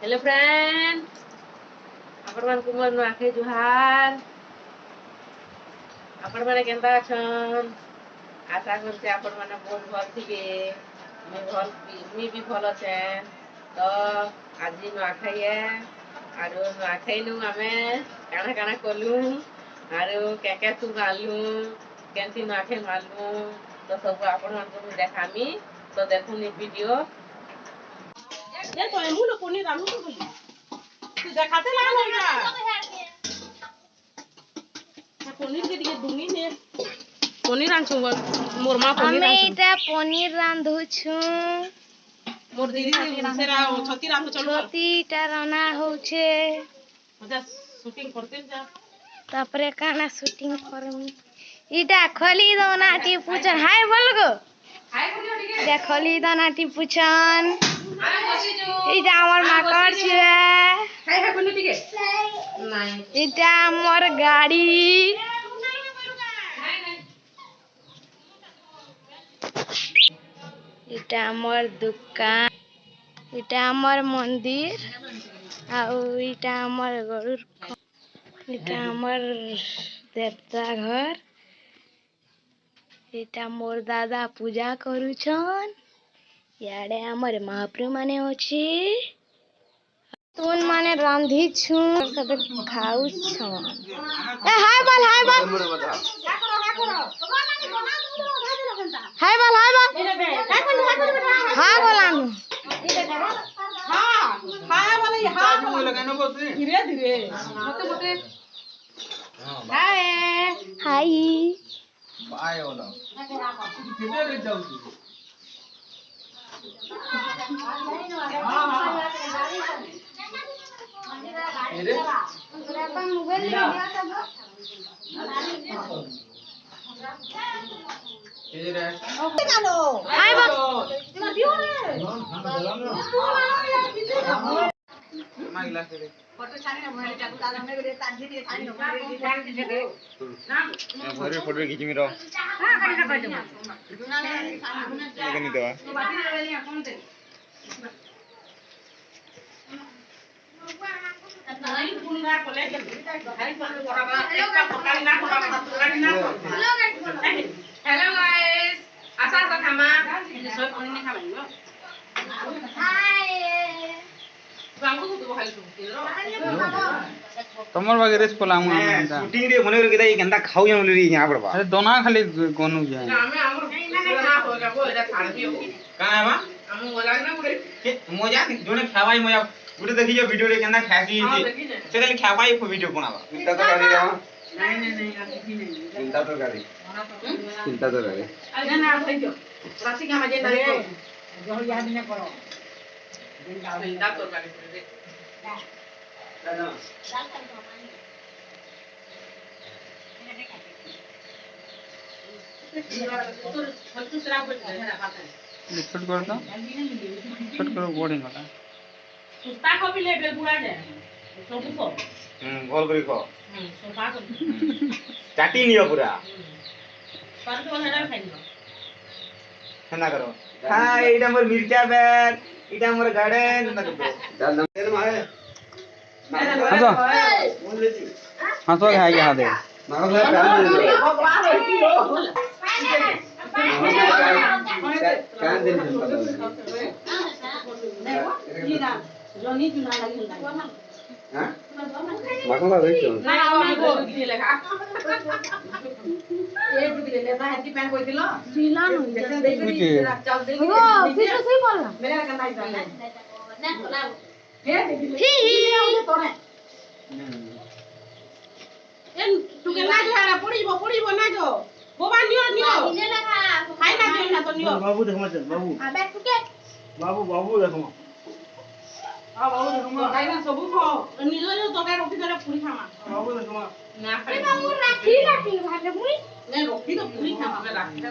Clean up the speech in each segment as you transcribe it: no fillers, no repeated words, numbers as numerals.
hello friend आपण मान कुमार नुआखे जुहार आपण माने केंता अछन आशा करते आपण माने बहुत भल थिके मी भी भल अछे तो आज नुआखाई है आरो नुआखाई नु आमे काना काना कलु आरो क्या तू मालू केंती नुआखाई मालू तो सब आपण मान को देखामी तो देखुनी वीडियो ये तो एमु लो कोनी रामु को बोली तू देखाते लागल ना पनीर के दिए दुनी ने पनीर आनछु मोर मां पनीर आनछु हमें इटा पनीर रांधु छु मोर दीदी सेरा छती रांधु चलु छती टा राना होछे मजा शूटिंग करते जा तापरे काना शूटिंग करमी इटा खली दोनाटी पूछन हाय बोल गो हाय बोलियो ठीक है इटा खली दोनाटी पूछन हाय बसी जो इटा हमर माकड़ छे हाय हाय बोलियो ठीक है नहीं इटा हमर गाड़ी इटा हमर दुकान इटा हमर मंदिर आउ इटा हमर गरुड़ इटा हमर देवता घर इटा मोर दादा पूजा करूछन याडे हमर महाप्रभु माने अछि तुन माने रांधी छु सब खाउ छ ए हाय बोल हाय बोल हाय बोल हां बोलानु हां हाय बोले हां लगानो बोलते धीरे धीरे मते मते हाय हाय बाय बोलो किधर ले जाऊ तू अरे अपन मोबाइल ले लिया सब इधर है हाय बोल मां गिलास दे फोटो छानी ना मोबाइल चाकू दादा हमने रे तांजी दे छानी ना मैं भरे फोटो खींच मिरो हां कनी ना कर दो लेकिन दवा तो बाती रे लिया कौन दे नहीं पुनगा कोले के हाय पर बराबर एक का पकाई ना को पकाई ना हेलो गाइस आशा तो खामा सोय पानी नहीं खाबा हाय बांगो तो खाली तमर बागे रेस पला हम शूटिंग रे मने के दाई केंदा खाऊ हम ले यहां पड़बा अरे दोना खाली कोनु जाय हमें हमर नहीं ना खा होगा वो एटा छाड़ दियो का है बा हम बोला ना बोले के मजा जोने खावाई मजा गुटे देखि जो वीडियो रे केंदा खाकी हां जे देखी ने से खाली खावाई को वीडियो बनावा चिंता तो करी रे नहीं आती नहीं चिंता तो करी चिंता तो करी अरे ना भाई जो राशि का मजे नहीं है जो याद नहीं करो चिंता तो करी दादा छोट कर दो छोट करो बोर्डिंग वाला सुस्ता को भी ले बेल बुआ जाए सब को भल करी खो सोफा को चाटी नियो पूरा पर तो हेडा खाइलो हेना करो हां एटा मोर मिर्चा बैग एटा मोर गार्डन ना करो डाल दम तेल मारे हां तो है यहां दे मारो ले डाल दे भगवान होती लो कान दिन पता देखो ये ना जोनी चुना लगी होला हां माखला देखो ना हम को दिले लगा ए दिले ले ता हत्ती पैन कोइ दिलो दिला न जैसे देखि चल दे ओ फिर तो सही बोलना मेरे का नहीं जाने ना बोला ये ही ही तो है ए तू के ना झाड़ा पड़ीबो ना जो बोबा नियो इने लगा खाई ना दियो ना तो नियो बाबू देखो मत बाबू आ बैठ के बाबू देखो आ बाबू देखो खाई ना सब खो निलो जो तो का रोटी दरे पूरी खामा बाबू देखो ना खाई बाबू राखी भागे मुई नहीं रोटी तो पूरी खामा मैं राखी का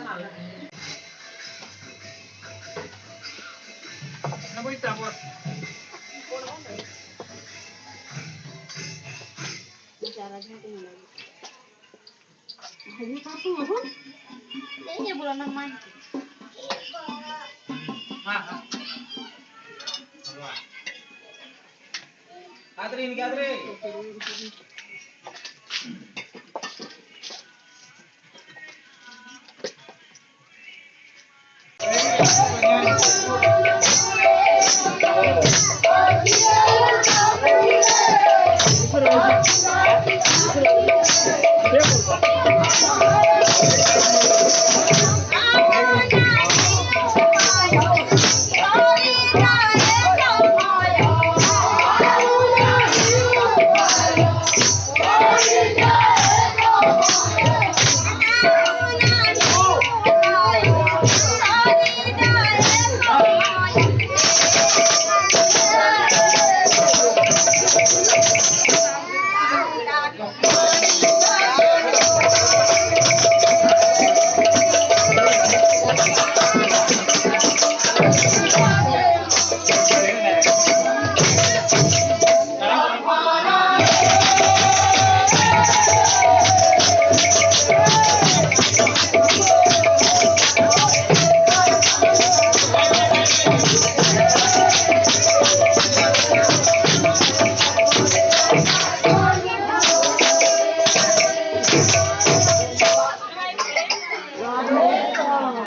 ना कोई ताबो बेचारा जो को लगे भाई खासू हो नहीं ये बोला ना मान हां हां आतरे इनके आतरे